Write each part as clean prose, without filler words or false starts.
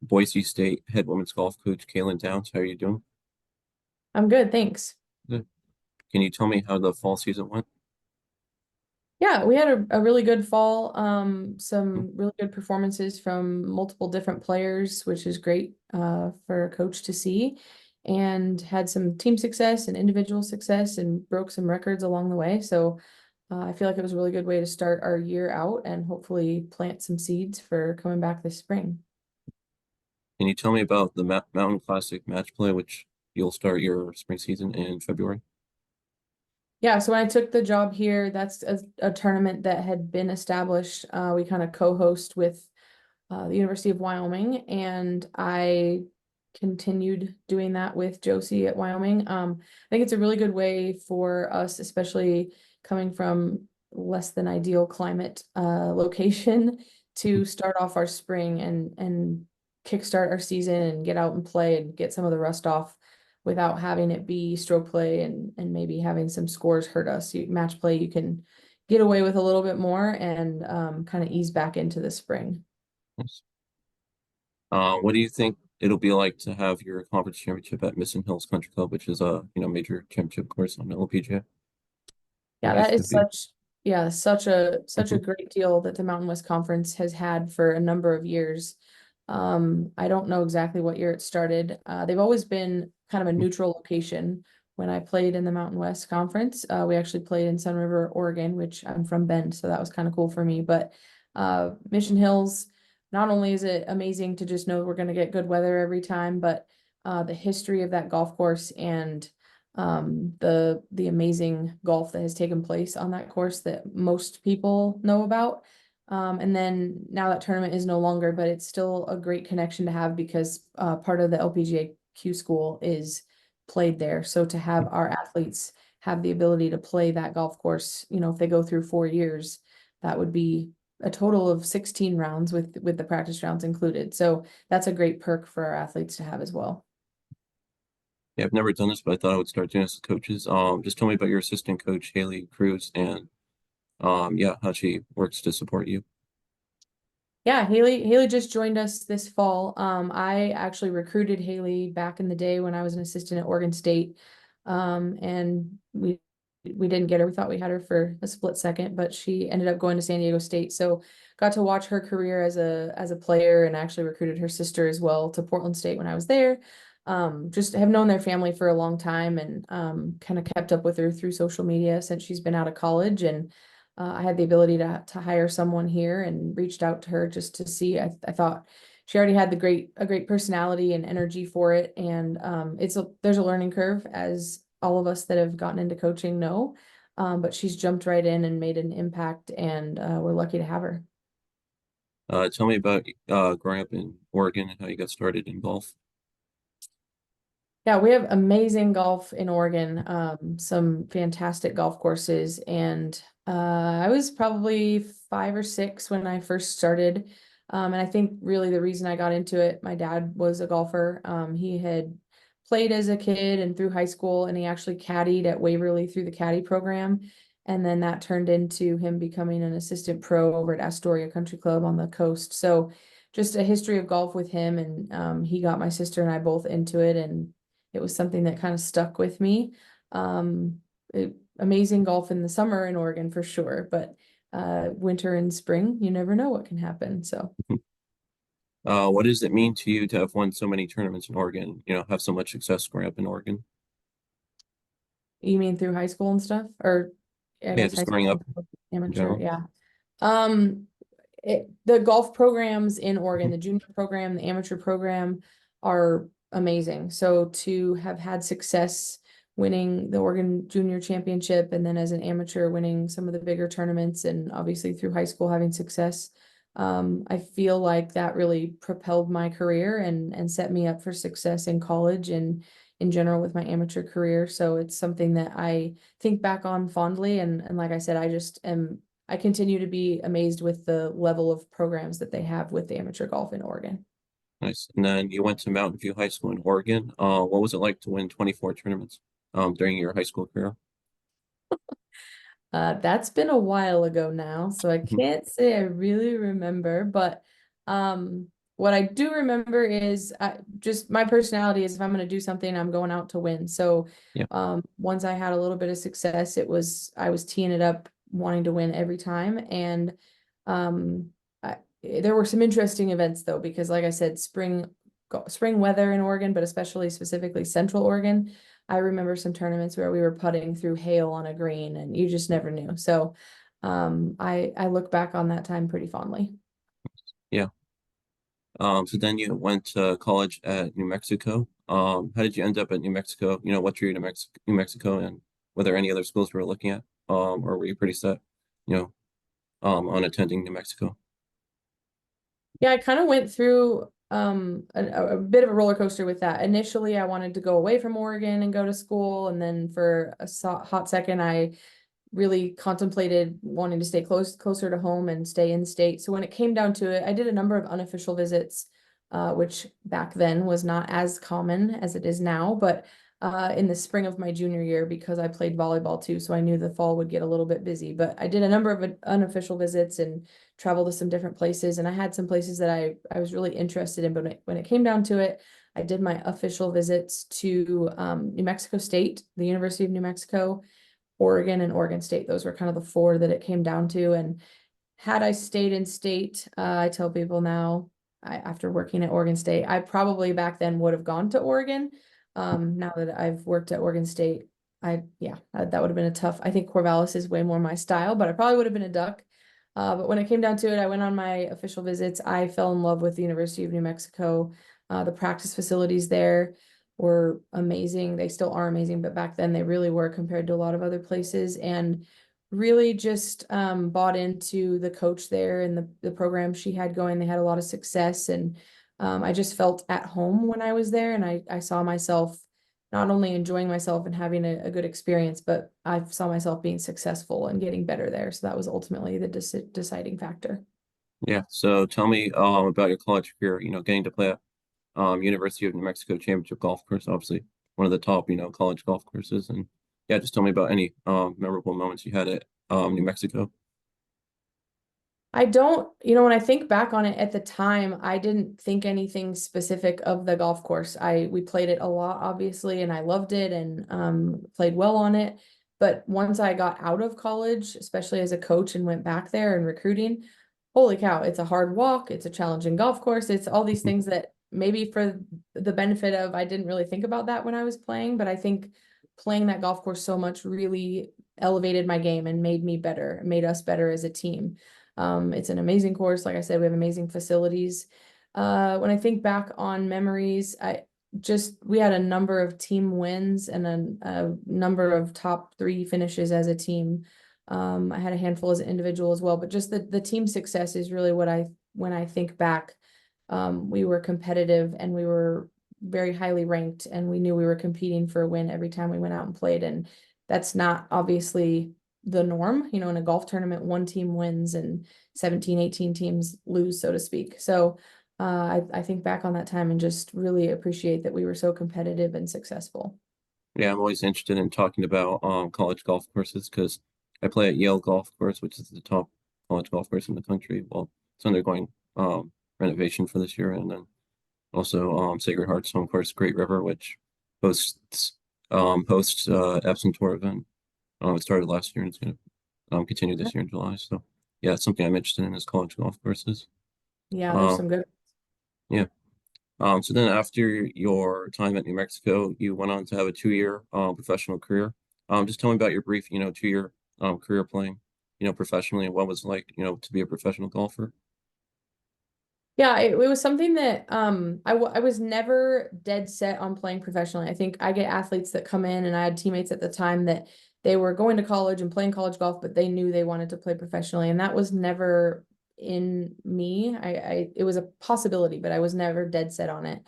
Boise State head women's golf coach, Kailin Downs. How are you doing? I'm good, thanks. Good. Can you tell me how the fall season went? Yeah, we had a really good fall. Hmm. Some really good performances from multiple different players, which is great for a coach to see, and had some team success and individual success and broke some records along the way. So I feel like it was a really good way to start our year out and hopefully plant some seeds for coming back this spring. Can you tell me about the Mountain Classic match play, which you'll start your spring season in February? Yeah, so when I took the job here, that's a tournament that had been established. We kind of co-host with the University of Wyoming, and I continued doing that with Josie at Wyoming. I think it's a really good way for us, especially coming from less than ideal climate location, to start off our spring and kickstart our season and get out and play and get some of the rust off without having it be stroke play and maybe having some scores hurt us. Match play, you can get away with a little bit more and kind of ease back into the spring. Yes. What do you think it'll be like to have your conference championship at Mission Hills Country Club, which is a major championship course on the LPGA? I Yeah, guess that could is be. such a Mhm. great deal that the Mountain West Conference has had for a number of years. I don't know exactly what year it started. They've always been kind of a neutral location. When I played in the Mountain West Conference, we actually played in Sun River, Oregon, which I'm from Bend, so that was kind of cool for me. But Mission Hills, not only is it amazing to just know we're going to get good weather every time, but the history of that golf course and the amazing golf that has taken place on that course that most people know about. And then now that tournament is no longer, but it's still a great connection to have because part of the LPGA Q school is played there. So to have our athletes have the ability to play that golf course, if they go through 4 years, that would be a total of 16 rounds with the practice rounds included. So that's a great perk for our athletes to have as well. Yeah, I've never done this, but I thought I would start doing this with coaches. Just tell me about your assistant coach, Haley Cruz, and yeah, how she works to support you. Yeah, Haley just joined us this fall. I actually recruited Haley back in the day when I was an assistant at Oregon State. And we didn't get her. We thought we had her for a split second, but she ended up going to San Diego State. So got to watch her career as a player and actually recruited her sister as well to Portland State when I was there. Just have known their family for a long time and kind of kept up with her through social media since she's been out of college and I had the ability to hire someone here and reached out to her just to see. I thought she already had a great personality and energy for it, and there's a learning curve as all of us that have gotten into coaching know. But she's jumped right in and made an impact, and we're lucky to have her. Tell me about growing up in Oregon and how you got started in golf. Yeah, we have amazing golf in Oregon, some fantastic golf courses, and I was probably 5 or 6 when I first started. And I think really the reason I got into it, my dad was a golfer. He had played as a kid and through high school, and he actually caddied at Waverly through the caddy program. And then that turned into him becoming an assistant pro over at Astoria Country Club on the coast. So just a history of golf with him, and he got my sister and I both into it, and it was something that kind of stuck with me. Amazing golf in the summer in Oregon for sure, but winter and spring, you never know what can happen. So, What does it mean to you to have won so many tournaments in Oregon? Have so much success growing up in Oregon? you mean through high school and stuff, or I Yeah, guess just high growing up school in amateur? general. Yeah. Um, the golf programs in Oregon, Mhm. the junior program, the amateur program are amazing. So to have had success winning the Oregon Junior Championship and then as an amateur winning some of the bigger tournaments and obviously through high school having success, I feel like that really propelled my career and set me up for success in college and in general with my amateur career. So it's something that I think back on fondly and like I said, I continue to be amazed with the level of programs that they have with the amateur golf in Oregon. Nice. And then you went to Mountain View High School in Oregon. What was it like to win 24 tournaments during your high school career? That's been a while ago now, so I Mhm. can't say I really remember, but um, what I do remember is just my personality is if I'm going to do something, I'm going out to win. So Yeah. once I had a little bit of success, I was teeing it up, wanting to win every time. And um, there were some interesting events though, because like I said, spring weather in Oregon, but especially specifically Central Oregon. I remember some tournaments where we were putting through hail on a green, and you just never knew. So I look back on that time pretty fondly. Yeah. So then you went to college at New Mexico. How did you end up at New Mexico? What drew you to New Mexico, and were there any other schools you were looking at? Or were you pretty set, you know, on attending New Mexico? Yeah, I kind of went through a bit of a roller coaster with that. Initially, I wanted to go away from Oregon and go to school, and then for a hot second, I really contemplated wanting to stay closer to home and stay in state. So when it came down to it, I did a number of unofficial visits, which back then was not as common as it is now. But in the spring of my junior year, because I played volleyball too, so I knew the fall would get a little bit busy. But I did a number of unofficial visits and traveled to some different places. And I had some places that I was really interested in. But when it came down to it, I did my official visits to New Mexico State, the University of New Mexico, Oregon, and Oregon State. Those were kind of the four that it came down to. And had I stayed in state, I tell people now, after working at Oregon State, I probably back then would have gone to Oregon. Now that I've worked at Oregon State, yeah, that would have been a tough. I think Corvallis is way more my style, but I probably would have been a Duck. But when it came down to it, I went on my official visits. I fell in love with the University of New Mexico. The practice facilities there were amazing. They still are amazing, but back then they really were compared to a lot of other places. And really just bought into the coach there and the program she had going. They had a lot of success, and I just felt at home when I was there, and I saw myself not only enjoying myself and having a good experience, but I saw myself being successful and getting better there. So that was ultimately the deciding factor. Yeah. So tell me about your college career. Getting to play at University of New Mexico Championship Golf Course, obviously one of the top, college golf courses. And yeah, just tell me about any memorable moments you had at New Mexico. I don't, when I think back on it at the time, I didn't think anything specific of the golf course. We played it a lot, obviously, and I loved it and played well on it. But once I got out of college, especially as a coach and went back there and recruiting, holy cow, it's a hard walk, it's a challenging golf course, it's all these things that maybe for the benefit of I didn't really think about that when I was playing, but I think playing that golf course so much really elevated my game and made me better, made us better as a team. It's an amazing course. Like I said, we have amazing facilities. When I think back on memories, we had a number of team wins and a number of top three finishes as a team. I had a handful as an individual as well, but just the team success is really when I think back, we were competitive and we were very highly ranked, and we knew we were competing for a win every time we went out and played. And that's not obviously the norm. In a golf tournament, one team wins and 17, 18 teams lose, so to speak. So I think back on that time and just really appreciate that we were so competitive and successful. Yeah, I'm always interested in talking about college golf courses because I play at Yale Golf Course, which is the top college golf course in the country. Well, it's undergoing renovation for this year, and then also Sacred Heart's home course, Great River, which hosts Epson Tour event. It started last year and it's going to continue this year in July. So yeah, it's something I'm interested in is college golf courses. Yeah, there's Um, some good. yeah. So then after your time at New Mexico, you went on to have a 2-year professional career. Just tell me about your brief, 2-year career playing, professionally, and what it was like, to be a professional golfer. Yeah, it was something that I was never dead set on playing professionally. I think I get athletes that come in, and I had teammates at the time that they were going to college and playing college golf, but they knew they wanted to play professionally, and that was never in me. It was a possibility, but I was never dead set on it.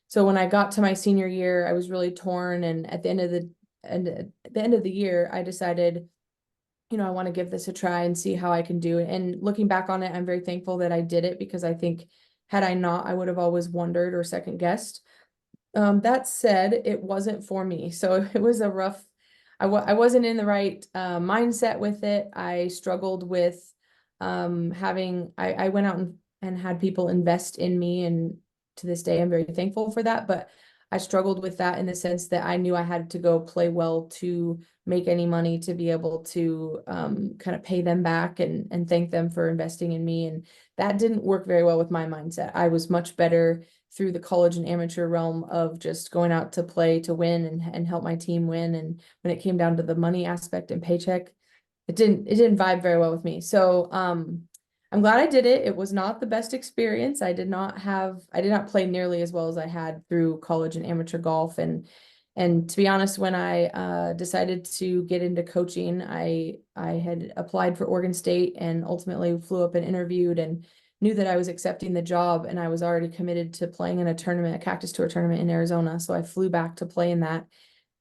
So when I got to my senior year, I was really torn, and at the end of the year, I decided, I want to give this a try and see how I can do it. And looking back on it, I'm very thankful that I did it, because I think had I not, I would have always wondered or second guessed. That said, it wasn't for me. So it was a rough, I wasn't in the right mindset with it. I struggled with I went out and and had people invest in me. And to this day, I'm very thankful for that. But I struggled with that in the sense that I knew I had to go play well to make any money to be able to kind of pay them back and thank them for investing in me. And that didn't work very well with my mindset. I was much better through the college and amateur realm of just going out to play to win and help my team win. And when it came down to the money aspect and paycheck, it didn't vibe very well with me. So I'm glad I did it. It was not the best experience. I did not play nearly as well as I had through college and amateur golf. And to be honest, when I decided to get into coaching, I had applied for Oregon State and ultimately flew up and interviewed and knew that I was accepting the job, and I was already committed to playing in a tournament, a Cactus Tour tournament in Arizona. So I flew back to play in that,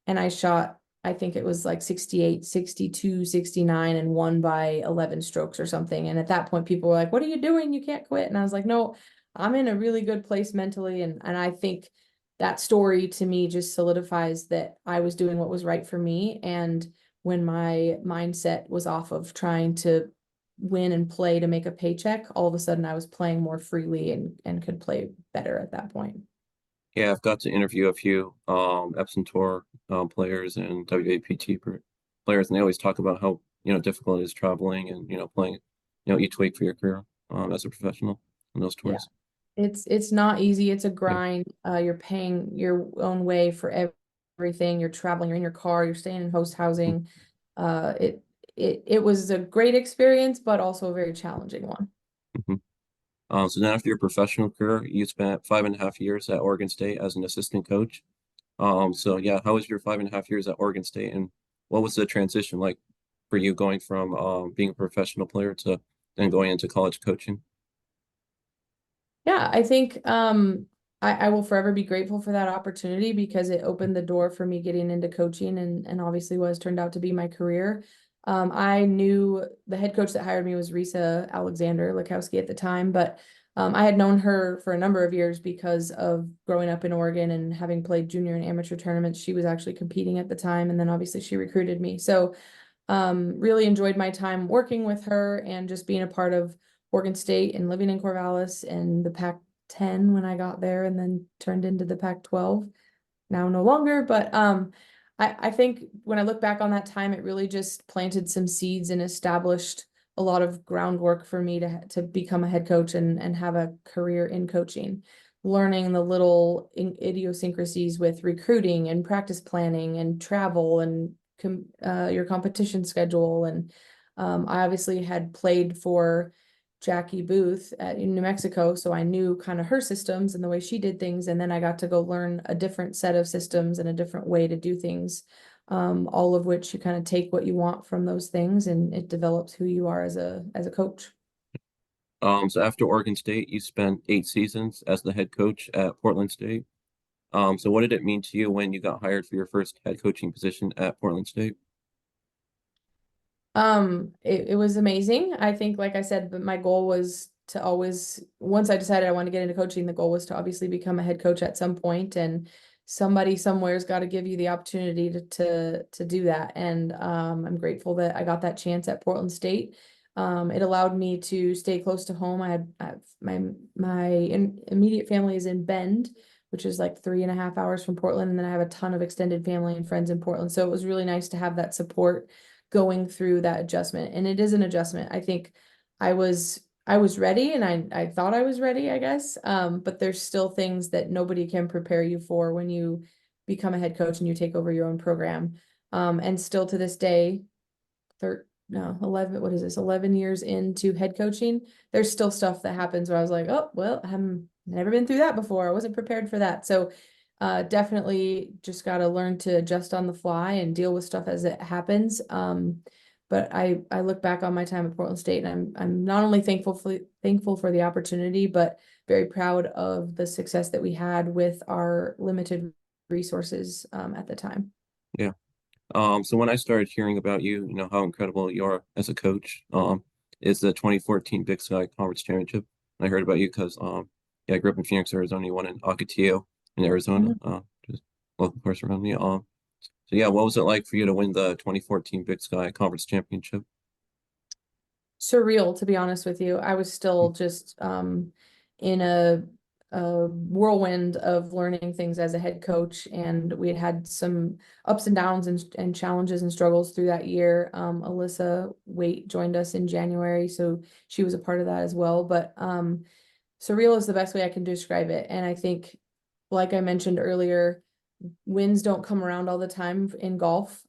and I shot, I think it was like 68, 62, 69, and won by 11 strokes or something. And at that point, people were like, "What are you doing? You can't quit." And I was like, "No, I'm in a really good place mentally." And I think that story to me just solidifies that I was doing what was right for me. And when my mindset was off of trying to win and play to make a paycheck, all of a sudden I was playing more freely and could play better at that point. Yeah, I've got to interview a few Epson Tour players and WAPT players, and they always talk about how difficult it is traveling and playing each week for your career as a professional on those Yeah. tours. It's not easy. It's a Yeah. grind. You're paying your own way for everything. You're traveling, you're in your car, you're staying in host Mm-hmm. housing. Uh, it it was a great experience, but also a very challenging one. Mm-hmm. So then after your professional career, you spent 5.5 years at Oregon State as an assistant coach. So yeah, how was your 5.5 years at Oregon State, and what was the transition like for you going from being a professional player to then going into college coaching? Yeah, I think I will forever be grateful for that opportunity because it opened the door for me getting into coaching and obviously what has turned out to be my career. I knew the head coach that hired me was Risa Alexander Lakowski at the time, but I had known her for a number of years because of growing up in Oregon and having played junior and amateur tournaments. She was actually competing at the time, and then obviously she recruited me. So really enjoyed my time working with her and just being a part of Oregon State and living in Corvallis and the Pac-10 when I got there, and then turned into the Pac-12. Now no longer, but I think when I look back on that time, it really just planted some seeds and established a lot of groundwork for me to become a head coach and have a career in coaching, learning the little idiosyncrasies with recruiting and practice planning and travel and your competition schedule. And I obviously had played for Jackie Booth in New Mexico, so I knew kind of her systems and the way she did things. And then I got to go learn a different set of systems and a different way to do things, all of which you kind of take what you want from those things, and it develops who you are as a coach. So after Oregon State, you spent 8 seasons as the head coach at Portland State. So what did it mean to you when you got hired for your first head coaching position at Portland State? It was amazing. I think, like I said, but my goal was to always, once I decided I wanted to get into coaching, the goal was to obviously become a head coach at some point, and somebody somewhere's got to give you the opportunity to do that. And I'm grateful that I got that chance at Portland State. It allowed me to stay close to home. My immediate family is in Bend, which is like 3.5 hours from Portland, and then I have a ton of extended family and friends in Portland. So it was really nice to have that support going through that adjustment. And it is an adjustment. I think I was ready, and I thought I was ready, I guess. But there's still things that nobody can prepare you for when you become a head coach and you take over your own program. And still to this day, no, 11, what is this? 11 years into head coaching, there's still stuff that happens where I was like, "Oh, well, I haven't never been through that before. I wasn't prepared for that." So definitely just got to learn to adjust on the fly and deal with stuff as it happens. But I look back on my time at Portland State, and I'm not only thankful for the opportunity, but very proud of the success that we had with our limited resources at the time. Yeah. So when I started hearing about you, how incredible you are as a coach, is the 2014 Big Sky Conference Championship. I heard about you because, yeah, I grew up in Phoenix, Arizona. You won in Ocotillo in Arizona, Mhm. just local course around me. So yeah, what was it like for you to win the 2014 Big Sky Conference Championship? Surreal, to be honest with you. I was still just in a whirlwind of learning things as a head coach, and we had had some ups and downs and challenges and struggles through that year. Alyssa Waite joined us in January, so she was a part of that as well. But surreal is the best way I can describe it. And I think, like I mentioned earlier, wins don't come around all the time in golf.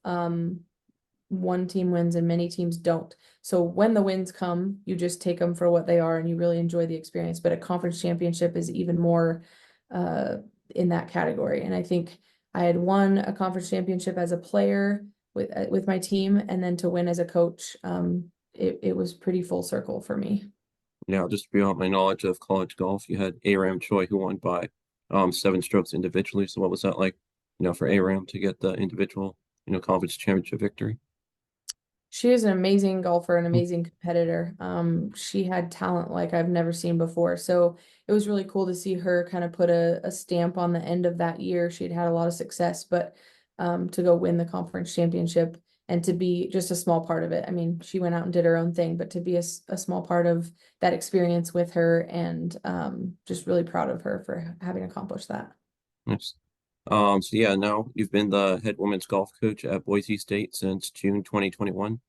One team wins and many teams don't. So when the wins come, you just take them for what they are and you really enjoy the experience. But a conference championship is even more uh, in that category. And I think I had won a conference championship as a player with my team, and then to win as a coach, it was pretty full circle for me. Yeah, just beyond my knowledge of college golf, you had Aram Choi who won by 7 strokes individually. So what was that like, for Aram to get the individual, conference championship victory? She is an amazing golfer, an amazing competitor. She had talent like I've never seen before. So it was really cool to see her kind of put a stamp on the end of that year. She'd had a lot of success, but to go win the conference championship and to be just a small part of it. I mean, she went out and did her own thing, but to be a small part of that experience with her, and just really proud of her for having accomplished that. Nice. So yeah, now you've been the head women's golf coach at Boise State since June 2021.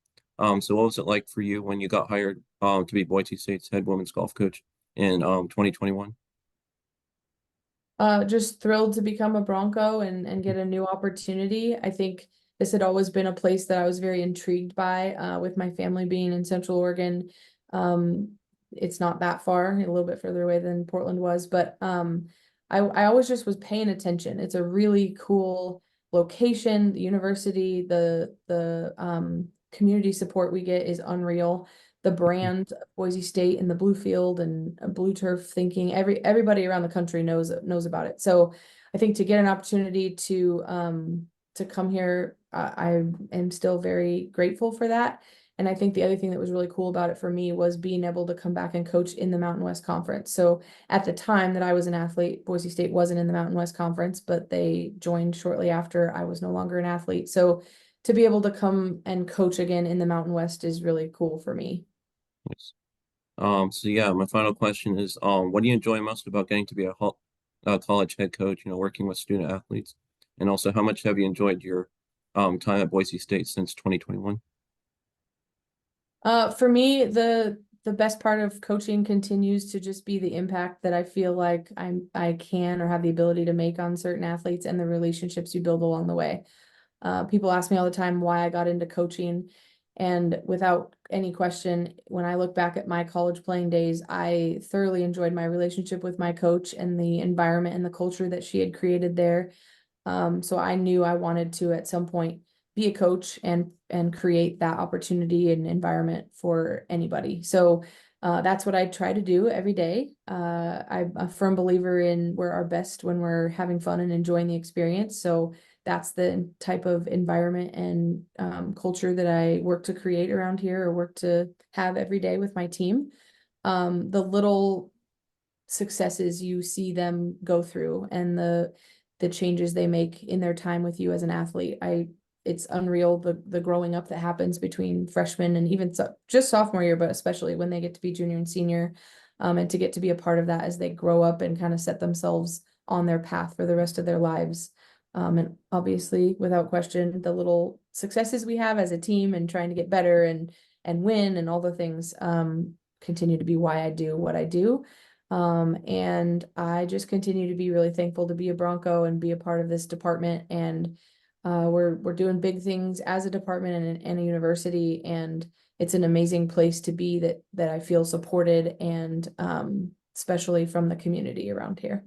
So what was it like for you when you got hired to be Boise State's head women's golf coach in 2021? Just thrilled to become a Bronco and get a new opportunity. I think this had always been a place that I was very intrigued by, with my family being in Central Oregon. It's not that far, a little bit further away than Portland was, but I always just was paying attention. It's a really cool location. The university, the community support we get is unreal. The brand Boise State and the blue field and blue turf thinking, everybody around the country knows about it. So I think to get an opportunity to come here, I am still very grateful for that. And I think the other thing that was really cool about it for me was being able to come back and coach in the Mountain West Conference. So at the time that I was an athlete, Boise State wasn't in the Mountain West Conference, but they joined shortly after I was no longer an athlete. So to be able to come and coach again in the Mountain West is really cool for me. Nice. So yeah, my final question is, what do you enjoy most about getting to be a college head coach, working with student athletes? And also, how much have you enjoyed your time at Boise State since 2021? For me, the best part of coaching continues to just be the impact that I feel like I can or have the ability to make on certain athletes and the relationships you build along the way. People ask me all the time why I got into coaching, and without any question, when I look back at my college playing days, I thoroughly enjoyed my relationship with my coach and the environment and the culture that she had created there. So I knew I wanted to at some point be a coach and create that opportunity and environment for anybody. So that's what I try to do every day. I'm a firm believer in we're our best when we're having fun and enjoying the experience. So that's the type of environment and culture that I work to create around here or work to have every day with my team. The little successes you see them go through and the changes they make in their time with you as an athlete. It's unreal the growing up that happens between freshman and even just sophomore year, but especially when they get to be junior and senior, and to get to be a part of that as they grow up and kind of set themselves on their path for the rest of their lives. And obviously, without question, the little successes we have as a team and trying to get better and win and all the things continue to be why I do what I do. And I just continue to be really thankful to be a Bronco and be a part of this department. And we're doing big things as a department and a university, and it's an amazing place to be that I feel supported and especially from the community around here.